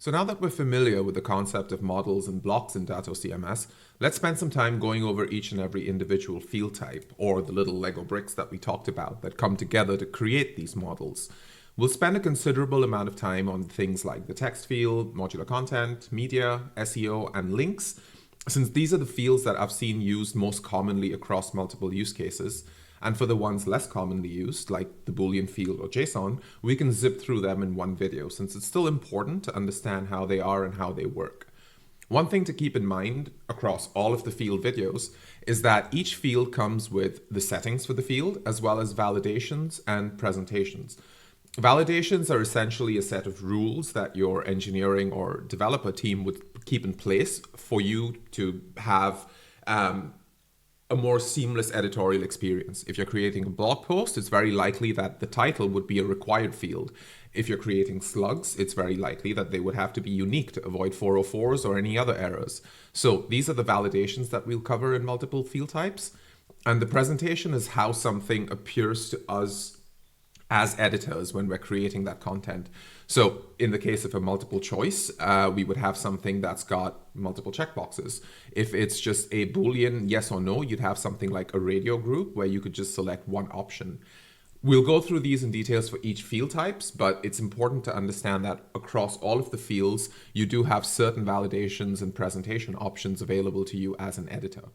So now that we're familiar with the concept of models and blocks in DatoCMS, let's spend some time going over each and every individual field type, or the little Lego bricks that we talked about that come together to create these models. We'll spend a considerable amount of time on things like the text field, modular content, media, SEO, and links, since these are the fields that I've seen used most commonly across multiple use cases. And for the ones less commonly used, like the Boolean field or JSON, we can zip through them in one video, since it's still important to understand how they are and how they work. One thing to keep in mind across all of the field videos is that each field comes with the settings for the field, as well as validations and presentations. Validations are essentially a set of rules that your engineering or developer team would keep in place for you to have a more seamless editorial experience. If you're creating a blog post, it's very likely that the title would be a required field. If you're creating slugs, it's very likely that they would have to be unique to avoid 404s or any other errors. So these are the validations that we'll cover in multiple field types. And the presentation is how something appears to us as editors when we're creating that content. So in the case of a multiple choice, we would have something that's got multiple checkboxes. If it's just a Boolean yes or no, you'd have something like a radio group where you could just select one option. We'll go through these in details for each field types, but it's important to understand that across all of the fields, you do have certain validations and presentation options available to you as an editor.